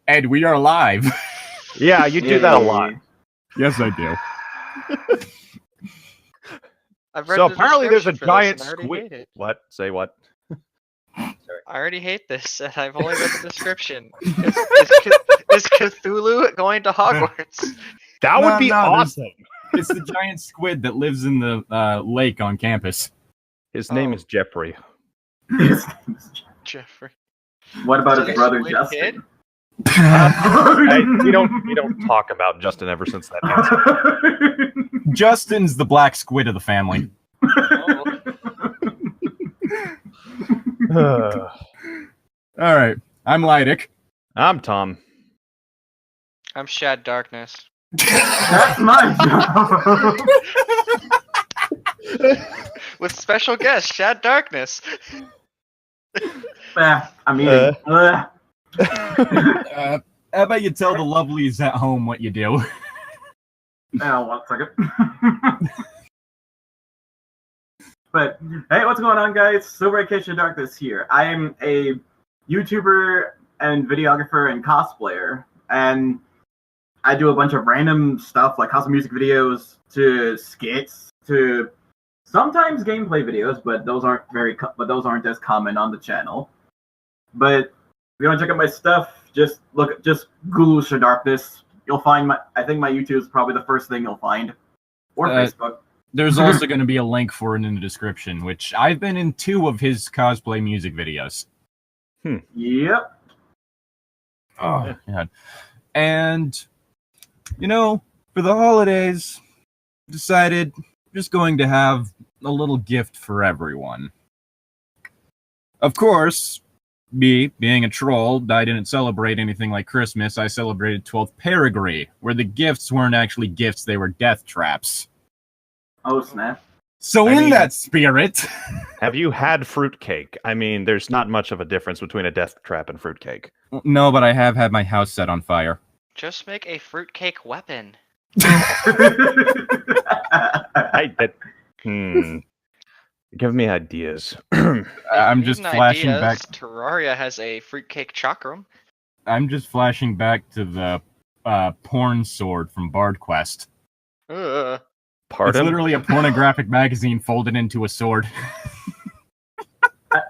And we are live. Yeah, you do that a lot. Yes, I do. So apparently there's a giant squid. What? Say what? I already hate this, and I've only read the description. Is Cthulhu going to Hogwarts? That would be awesome. It's the giant squid that lives in the lake on campus. His name is Jeffrey. Jeffrey. What about his brother Justin? We don't talk about Justin ever since that answer. Justin's the black squid of the family. Oh. All right, I'm Llytic. I'm Tom. I'm Shadarkness. That's my job. With special guest, Shadarkness. I'm eating. How about you tell the lovelies at home what you do? Oh, 1 second. But hey, what's going on, guys? Shadarkness here. I am a YouTuber and videographer and cosplayer, and I do a bunch of random stuff like custom music videos to skits to sometimes gameplay videos, but those aren't as common on the channel. But if you want to check out my stuff, just Google Shadarkness. You'll find I think my YouTube is probably the first thing you'll find, or Facebook. There's also going to be a link for it in the description, which I've been in 2 of his cosplay music videos. Yep. Oh, God. And, for the holidays, decided just going to have a little gift for everyone. Of course, me, being a troll, I didn't celebrate anything like Christmas. I celebrated 12th Perigee, where the gifts weren't actually gifts, they were death traps. Oh, snap. So in that spirit... Have you had fruitcake? I mean, there's not much of a difference between a death trap and fruitcake. No, but I have had my house set on fire. Just make a fruitcake weapon. Give me ideas. I'm just flashing back. Terraria has a fruitcake chakram. I'm just flashing back to the porn sword from Bard Quest. Pardon? It's literally a pornographic magazine folded into a sword.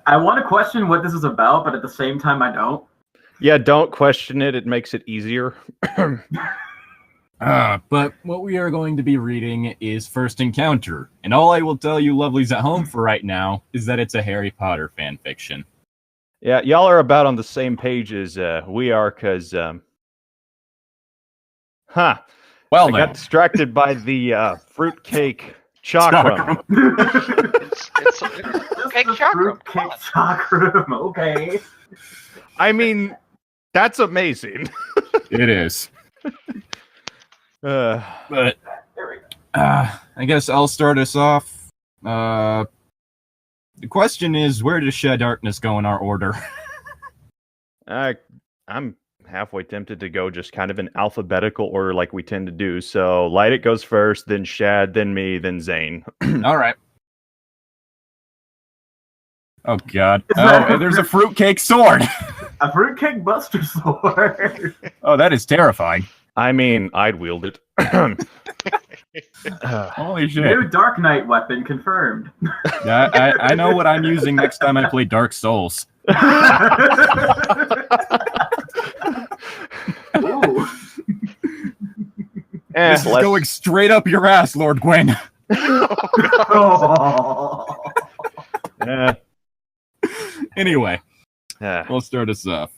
I want to question what this is about, but at the same time, I don't. Yeah, don't question it. It makes it easier. But what we are going to be reading is First Encounter. And all I will tell you lovelies at home for right now is that it's a Harry Potter fan fiction. Yeah, y'all are about on the same page as we are, because... Well, I got distracted by the fruitcake chakram. It's a fruitcake chakram. Fruitcake chakram, okay. I mean, that's amazing. It is. But I guess I'll start us off. The question is, where does Shadarkness go in our order? I'm halfway tempted to go just kind of in alphabetical order like we tend to do. So Llytic goes first, then Shad, then me, then Zane. All right. Oh, God. Oh, there's a fruitcake sword. A fruitcake buster sword. Oh, that is terrifying. I mean, I'd wield it. Holy shit. New Dark Knight weapon confirmed. Yeah, I know what I'm using next time I play Dark Souls. This is going straight up your ass, Lord Gwyn. Anyway, we'll start us off.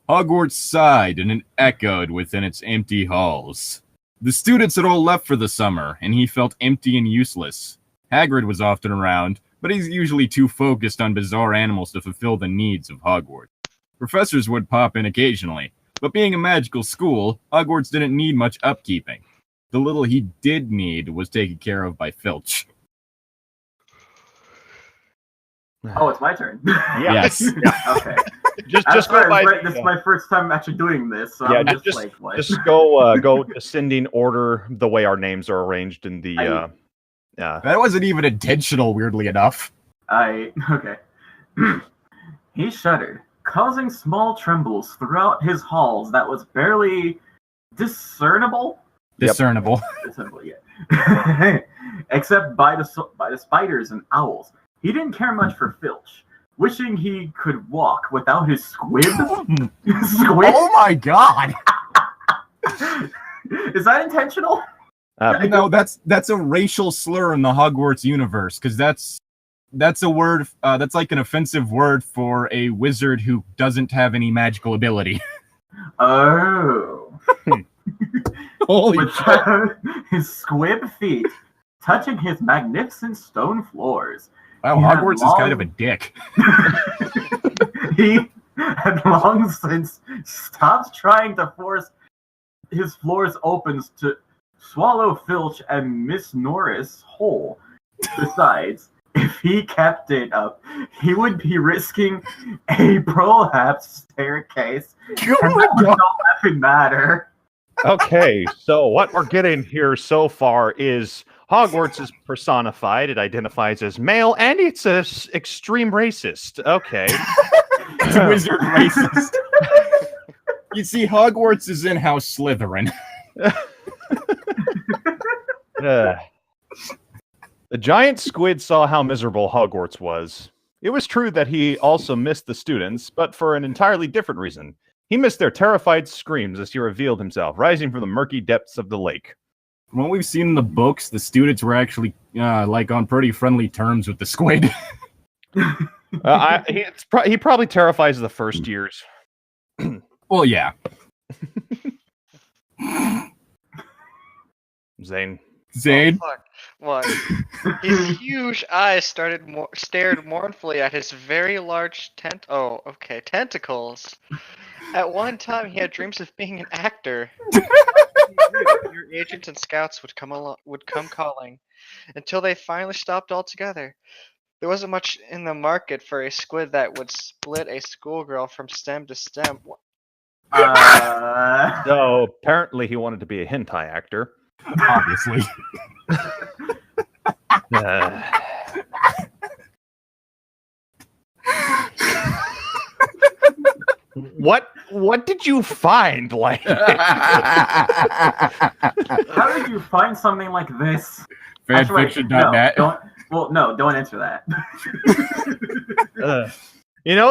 Hogwarts sighed and it echoed within its empty halls. The students had all left for the summer, and he felt empty and useless. Hagrid was often around, but he's usually too focused on bizarre animals to fulfill the needs of Hogwarts. Professors would pop in occasionally, but being a magical school, Hogwarts didn't need much upkeeping. The little he did need was taken care of by Filch. Oh, it's my turn. Yes. Yeah, okay. Just go by. This is my first time actually doing this. So yeah, I'm just like, what? just go ascending order the way our names are arranged in the. That wasn't even intentional, weirdly enough. Okay. He shuddered, causing small trembles throughout his halls that was barely discernible. Discernible. Discernible, yeah. Except by the spiders and owls. He didn't care much for Filch, wishing he could walk without his squib. Squib? Oh my god! Is that intentional? No, that's a racial slur in the Hogwarts universe, because that's a word. That's like an offensive word for a wizard who doesn't have any magical ability. Oh. Holy shit! His squib feet touching his magnificent stone floors. Wow, He had Hogwarts is long- kind of a dick. He had long since stopped trying to force his floors open to swallow Filch and Miss Norris whole. Besides, if he kept it up, he would be risking a prolapse staircase. Oh And my that would god! don't effing matter. Okay, so what we're getting here so far is Hogwarts is personified. It identifies as male, and it's a extreme racist. Okay. It's a wizard racist. You see, Hogwarts is in House Slytherin. The giant squid saw how miserable Hogwarts was. It was true that he also missed the students, but for an entirely different reason. He missed their terrified screams as he revealed himself, rising from the murky depths of the lake. From what we've seen in the books, the students were actually like on pretty friendly terms with the squid. He probably terrifies the first years. Well, yeah. Zane. Zane. Oh, fuck. What? His huge eyes stared mournfully at his very large tentacles. At one time, he had dreams of being an actor. Your agents and scouts would come calling, until they finally stopped altogether. There wasn't much in the market for a squid that would split a schoolgirl from stem to stem. So apparently he wanted to be a hentai actor. Obviously. What did you find? Like, How did you find something like this? Actually, wait, Fanfiction.net. Don't answer that.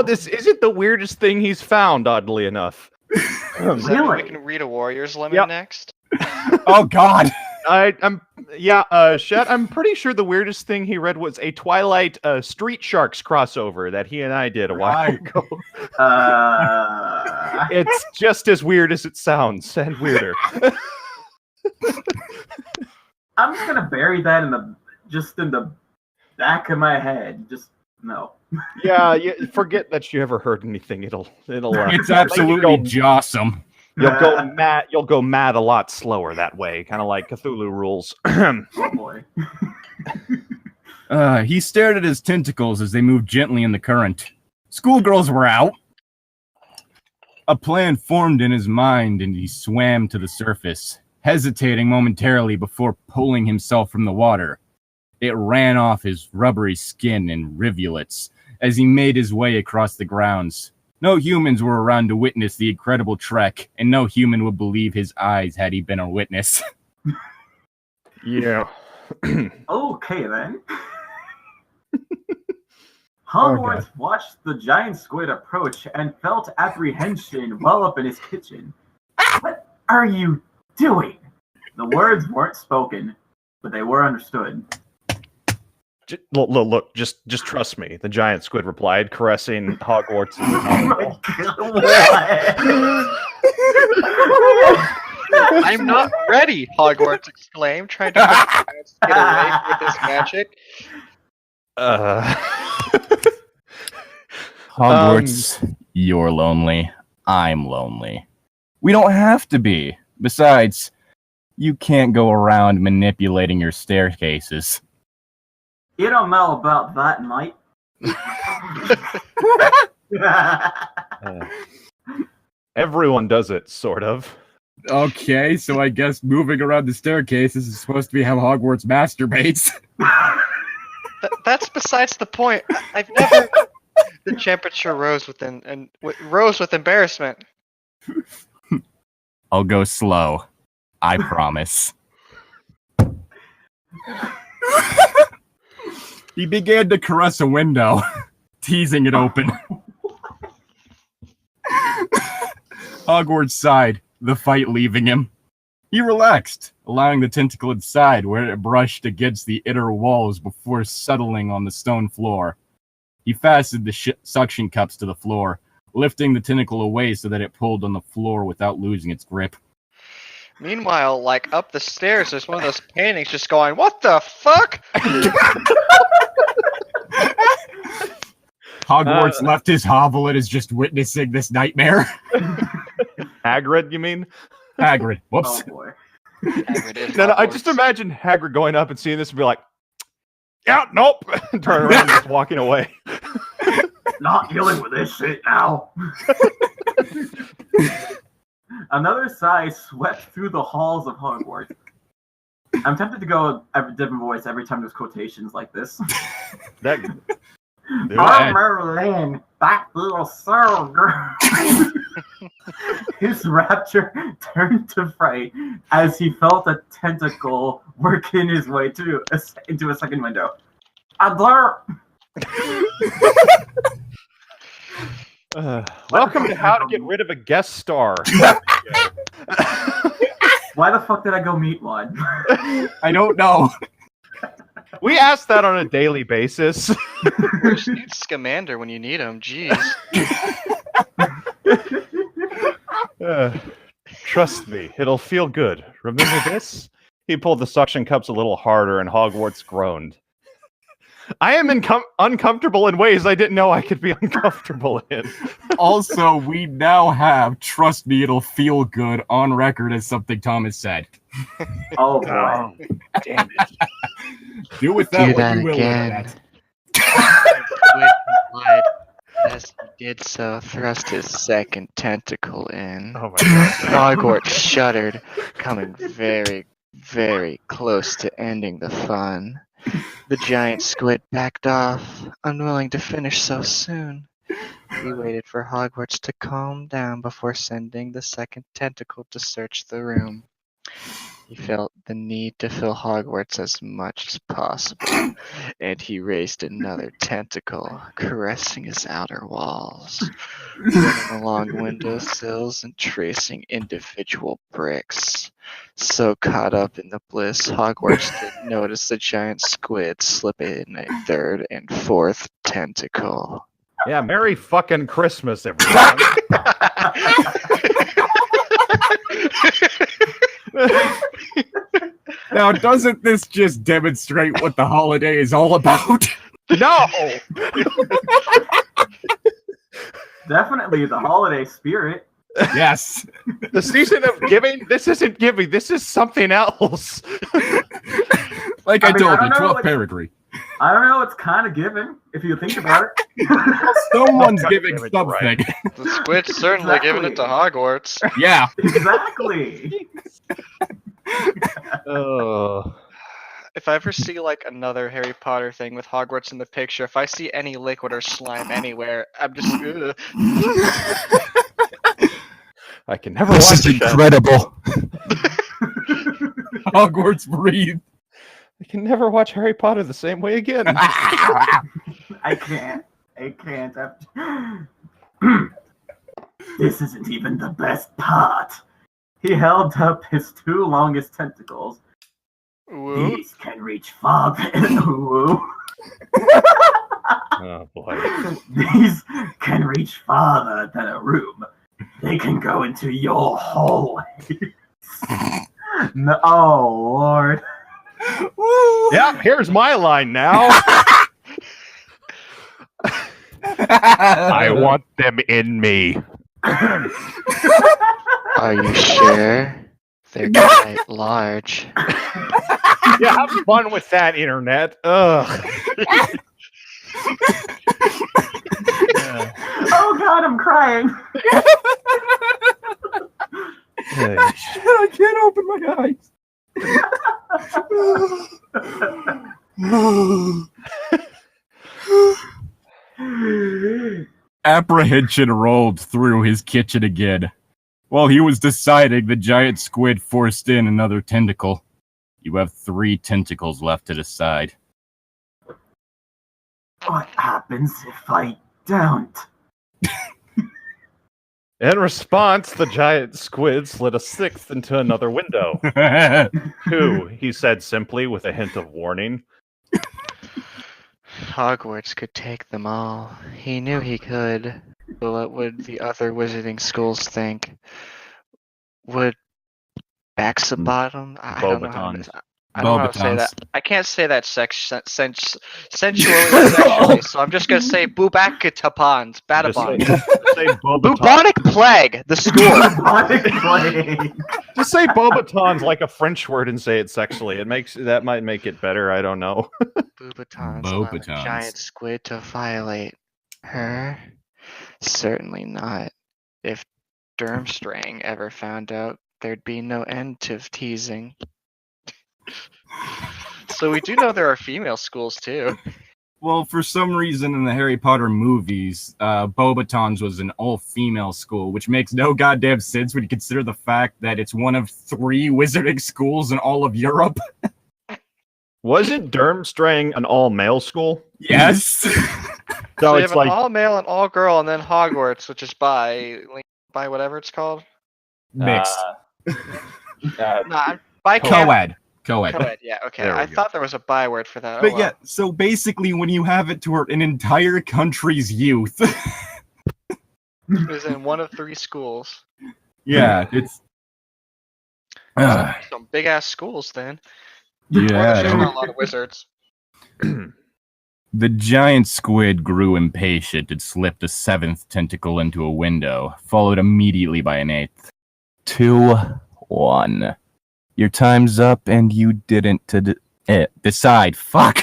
this isn't the weirdest thing he's found, oddly enough. Does that mean Really? we can read a Warriors lemon Yep. next? Oh god. Shed, I'm pretty sure the weirdest thing he read was a Twilight Street Sharks crossover that he and I did a while Right. ago. Uh, It's just as weird as it sounds, and weirder. I'm just gonna bury that in the back of my head. Just no. Yeah, forget that you ever heard anything. It'll. It's absolutely jawsome. You'll go mad a lot slower that way, kind of like Cthulhu rules. Oh boy. He stared at his tentacles as they moved gently in the current. Schoolgirls were out. A plan formed in his mind, and he swam to the surface, hesitating momentarily before pulling himself from the water. It ran off his rubbery skin in rivulets as he made his way across the grounds. No humans were around to witness the incredible trek, and no human would believe his eyes had he been a witness. Yeah. Okay then. Hogwarts watched the giant squid approach and felt apprehension well up in his kitchen. What are you doing? The words weren't spoken, but they were understood. Look, just trust me. The giant squid replied, caressing Hogwarts. Oh my God, what? I'm not ready, Hogwarts exclaimed, trying to get away with his magic. Hogwarts, you're lonely. I'm lonely. We don't have to be. Besides, you can't go around manipulating your staircases. You don't know about that, mate. Everyone does it, sort of. Okay, so I guess moving around the staircases is supposed to be how Hogwarts masturbates. That's besides the point. I've never The temperature rose with embarrassment. I'll go slow. I promise. He began to caress a window, teasing it open. Hogwarts sighed, the fight leaving him. He relaxed, allowing the tentacle inside where it brushed against the inner walls before settling on the stone floor. He fastened the suction cups to the floor, lifting the tentacle away so that it pulled on the floor without losing its grip. Meanwhile, like up the stairs, there's one of those paintings just going, "What the fuck?" Hogwarts left his hovel and is just witnessing this nightmare. Hagrid, you mean? Hagrid. Whoops. Oh boy. No, I just imagine Hagrid going up and seeing this and be like, "Yeah, nope," and turn around and just walking away. Not dealing with this shit now. Another sigh swept through the halls of Hogwarts. I'm tempted to go a different voice every time there's quotations like this. Merlin, that feels so good. His rapture turned to fright as he felt a tentacle working his way into a second window. Adler! Welcome to How to Get Rid of a Guest Star. Why the fuck did I go meet one? I don't know. We ask that on a daily basis. Where's Newt Scamander when you need him? Jeez. Trust me, it'll feel good. Remember this? He pulled the suction cups a little harder and Hogwarts groaned. I am uncomfortable in ways I didn't know I could be uncomfortable in. Also, we now have "Trust me, it'll feel good" on record as something Thomas said. Oh boy. Damn it. Do with that what you will with that. Squid replied, as he did so, thrust his second tentacle in. Oh my god. Hogwarts shuddered, coming very, very close to ending the fun. The giant squid backed off, unwilling to finish so soon. He waited for Hogwarts to calm down before sending the second tentacle to search the room. He felt the need to fill Hogwarts as much as possible, and he raised another tentacle, caressing his outer walls, running along windowsills and tracing individual bricks. So caught up in the bliss, Hogwarts didn't notice the giant squid slip in a third and fourth tentacle. Yeah, Merry fucking Christmas, everyone. Now, doesn't this just demonstrate what the holiday is all about? No! Definitely the holiday spirit. Yes. The season of giving? This isn't giving. This is something else. Like I told you, 12th what, paragraph. I don't know, it's kind of giving, if you think about it. Someone's giving it, something. right. The squid's certainly giving it to Hogwarts. Yeah. Exactly. If I ever see like another Harry Potter thing with Hogwarts in the picture, if I see any liquid or slime anywhere, I'm just I can never watch This is incredible. Hogwarts breathe. I can never watch Harry Potter the same way again. I can't. This isn't even the best part. He held up his two longest tentacles. Woo. These can reach farther. Woo. Oh boy. These can reach farther than a room. They can go into your hallways. No, oh Lord. Yeah, here's my line now. I want them in me. Are you sure? They're quite large. Yeah, have fun with that, internet. Ugh. Oh God, I'm crying. I can't open my eyes. Apprehension rolled through his kitchen again. While he was deciding, the giant squid forced in another tentacle. You have 3 tentacles left to decide. What happens if I don't? In response, the giant squid slid a 6th into another window. 2, he said simply with a hint of warning. Hogwarts could take them all. He knew he could. But what would the other wizarding schools think? Would Baxabottom? I don't know how to, I don't know how to say that. I can't say that sensually or sexually, so I'm just going to say Bubacatapons. Batabons. Say Bubonic Plague, the school. Bubonic plague. Just say Bobatons like a French word and say it sexually. That might make it better. I don't know. Bobatons allow a giant squid to violate her? Certainly not. If Durmstrang ever found out, there'd be no end to teasing. So we do know there are female schools too. Well, for some reason in the Harry Potter movies, Bobatons was an all-female school, which makes no goddamn sense when you consider the fact that it's one of 3 wizarding schools in all of Europe. Wasn't Durmstrang an all-male school? Yes. So you have an all-male and all-girl, and then Hogwarts, which is by whatever it's called. Mixed. By co-ed. Co-ed, yeah, okay. I thought there was a byword for that. But yeah, so basically when you have it to an entire country's youth. It was in one of 3 schools. Yeah, it's... some big-ass schools, then. Yeah. There's not a lot of wizards. The giant squid grew impatient and slipped a 7th tentacle into a window, followed immediately by an 8th. 2, 1. Your time's up, and you didn't decide. Fuck.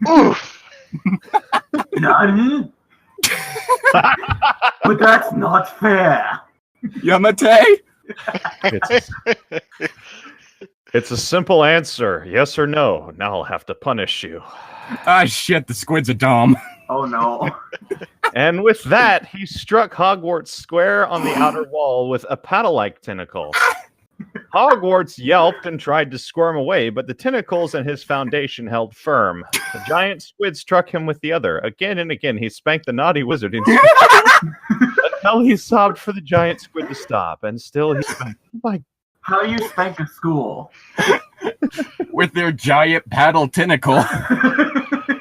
Oof. None. But that's not fair. Yamate? It's a simple answer, yes or no. Now I'll have to punish you. Ah, shit, the squid's a dom. Oh no. And with that, he struck Hogwarts square on the outer wall with a paddle-like tentacle. Hogwarts yelped and tried to squirm away, but the tentacles and his foundation held firm. The giant squid struck him with the other. Again and again, he spanked the naughty wizard until he sobbed for the giant squid to stop, and still he spanked. Oh my... How do you spank a school? With their giant paddle tentacle.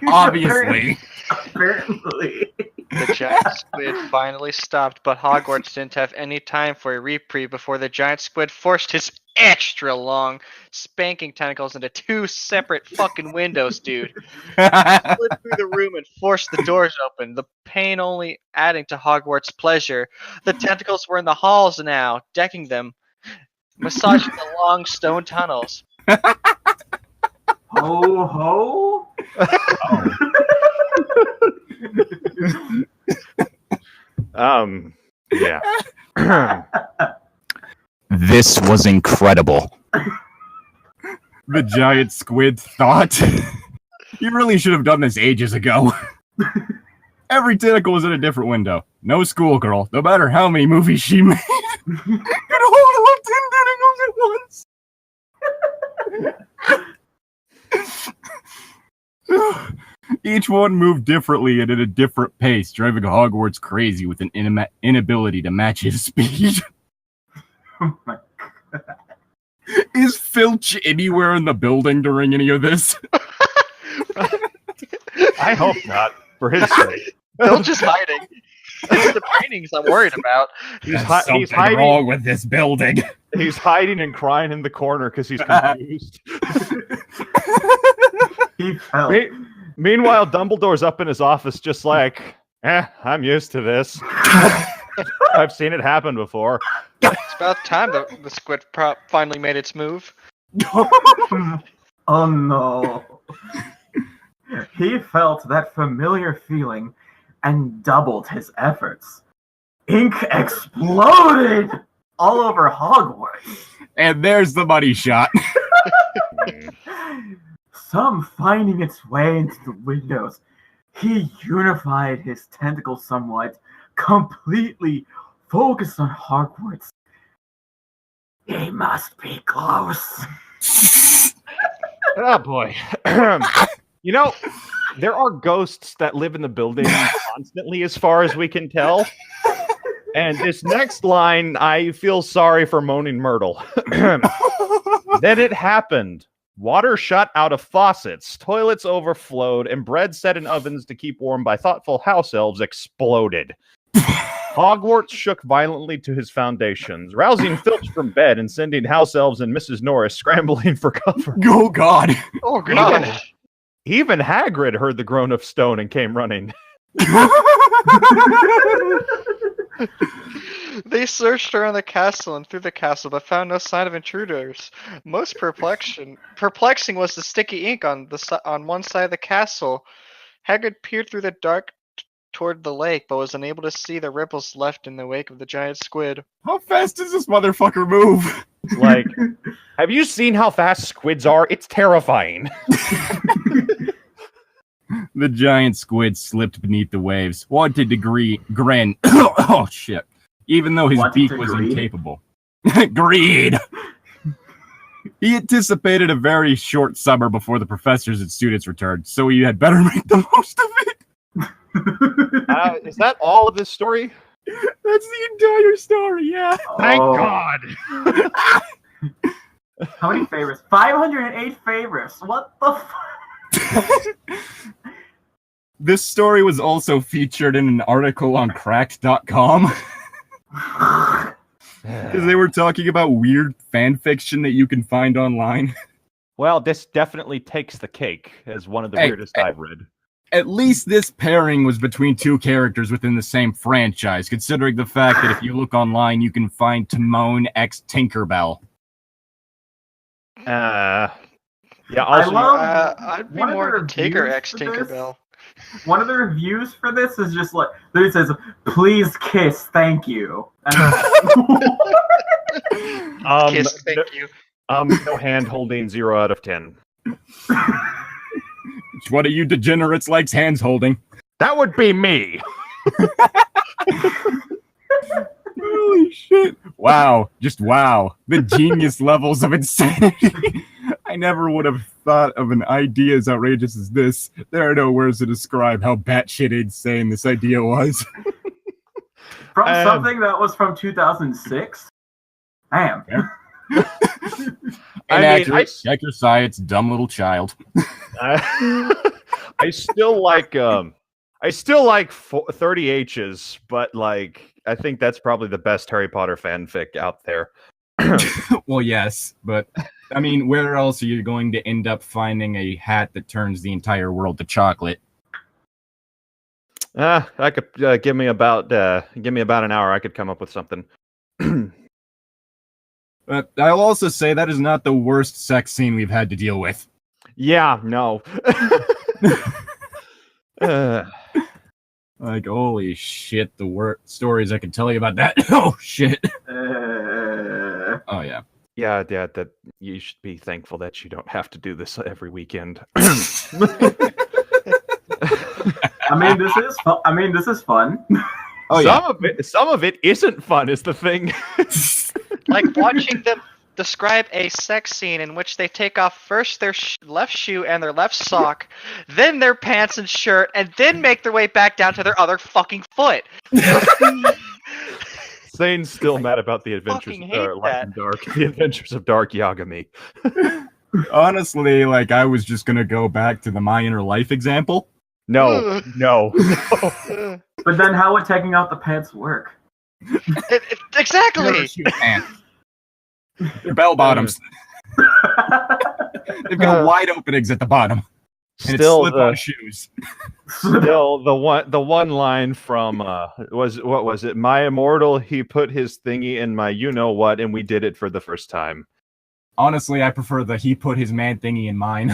Obviously. Apparently. The giant squid finally stopped, but Hogwarts didn't have any time for a reprieve before the giant squid forced his extra long spanking tentacles into 2 separate fucking windows, dude. Slid through the room and forced the doors open, the pain only adding to Hogwarts' pleasure. The tentacles were in the halls now, decking them, massaging the long stone tunnels. Ho ho? Yeah. This was incredible. The giant squid thought. You really should have done this ages ago. Every tentacle was in a different window. No schoolgirl, no matter how many movies she made, could hold all 10 tentacles at once. Each one moved differently and at a different pace, driving Hogwarts crazy with an inability to match his speed. Oh my god. Is Filch anywhere in the building during any of this? I hope not, for his sake. Filch is hiding. It's the paintings I'm worried about. He's hiding wrong with this building. He's hiding and crying in the corner because he's confused. He fell. Meanwhile, Dumbledore's up in his office just like, I'm used to this. I've seen it happen before. It's about time the squid finally made its move. Oh no. He felt that familiar feeling and doubled his efforts. Ink exploded all over Hogwarts. And there's the money shot. Some finding its way into the windows. he unified his tentacles somewhat, completely focused on Hogwarts. He must be close. Oh boy. You know, there are ghosts that live in the building constantly, as far as we can tell. And this next line, I feel sorry for Moaning Myrtle. Then it happened. Water shot out of faucets, toilets overflowed, and bread set in ovens to keep warm by thoughtful house elves exploded. Hogwarts shook violently to his foundations, rousing Filch from bed and sending house elves and Mrs. Norris scrambling for cover. Oh, God. Oh, God. Even Hagrid heard the groan of stone and came running. They searched around the castle and through the castle, but found no sign of intruders. Most perplexing was the sticky ink on one side of the castle. Hagrid peered through the dark toward the lake, but was unable to see the ripples left in the wake of the giant squid. How fast does this motherfucker move? Like, have you seen how fast squids are? It's terrifying. The giant squid slipped beneath the waves, wanted to grin. Oh, shit. Even though his beak was incapable. Greed! He anticipated a very short summer before the professors and students returned, so he had better make the most of it. Is that all of this story? That's the entire story, yeah. Thank God. How many favorites? 508 favorites. What the fuck? This story was also featured in an article on cracked.com. Because they were talking about weird fan fiction that you can find online. Well, this definitely takes the cake as one of the weirdest I've read. At least this pairing was between two characters within the same franchise, considering the fact that if you look online, you can find Timon x Tinkerbell. Yeah, also, I'd be more Tigger x Tinkerbell. One of the reviews for this is just like, it says, "Please kiss, thank you." Kiss, thank you. No hand holding, 0 out of 10. Which one of you degenerates likes hands holding? That would be me. Holy shit. Wow. Just wow. The genius levels of insanity. I never would have thought of an idea as outrageous as this. There are no words to describe how batshit insane this idea was. From something that was from 2006? Damn. Inaccurate. Check your science, dumb little child. I still like 30 H's, but like I think that's probably the best Harry Potter fanfic out there. Well, yes, but I mean, where else are you going to end up finding a hat that turns the entire world to chocolate? I could give me about an hour. I could come up with something. I'll also say that is not the worst sex scene we've had to deal with. Yeah, no. Like, holy shit, the worst stories I can tell you about that. Oh, shit. Oh, yeah. Yeah, that you should be thankful that you don't have to do this every weekend. I mean, this is fun. Oh, some of it isn't fun, is the thing. Like watching them describe a sex scene in which they take off first their left shoe and their left sock, then their pants and shirt, and then make their way back down to their other fucking foot. Zane's still mad about the adventures of Light and Dark. The Adventures of Dark Yagami. Honestly, like, I was just gonna go back to the My Inner Life example. No. But then how would taking out the pants work? Exactly! They're bell bottoms. They've got wide openings at the bottom. And Still, it's slip-on shoes. Still, the one line from what was it? My Immortal, he put his thingy in my you-know-what, and we did it for the first time. Honestly, I prefer the he put his man thingy in mine.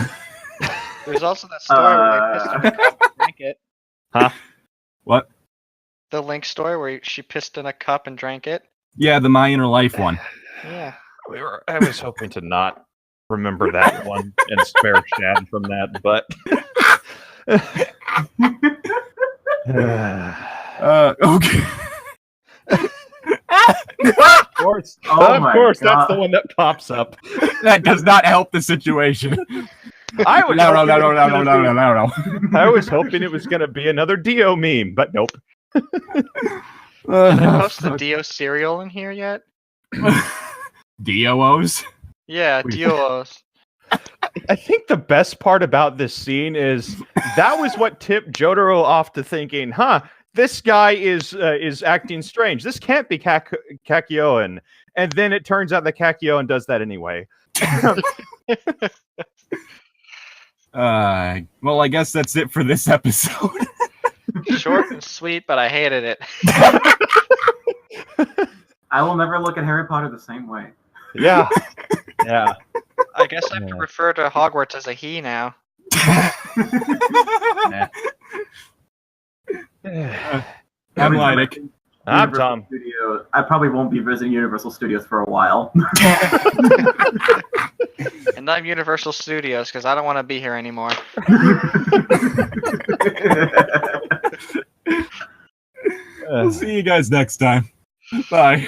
There's also that story where they pissed in a cup and drank it. Huh? What? The Link story where she pissed in a cup and drank it. Yeah, the My Inner Life one. Yeah. I was hoping to not remember that one and spare Shad from that, but Okay. Of course, Oh my that's God. the one that pops up. That does not help the situation. I was No. I was hoping it was going to be another Dio meme, but nope. Did they post the Dio cereal in here yet? DOOs? Yeah, Dios. I think the best part about this scene is that was what tipped Jotaro off to thinking, this guy is acting strange. This can't be Kakyoin. And then it turns out that Kakyoin does that anyway. Well, I guess that's it for this episode. Short and sweet, but I hated it. I will never look at Harry Potter the same way. Yeah. I guess I have to refer to Hogwarts as a he now. I'm Llytic. I'm Tom. Studios. I probably won't be visiting Universal Studios for a while. And I'm Universal Studios because I don't want to be here anymore. We'll see you guys next time. Bye.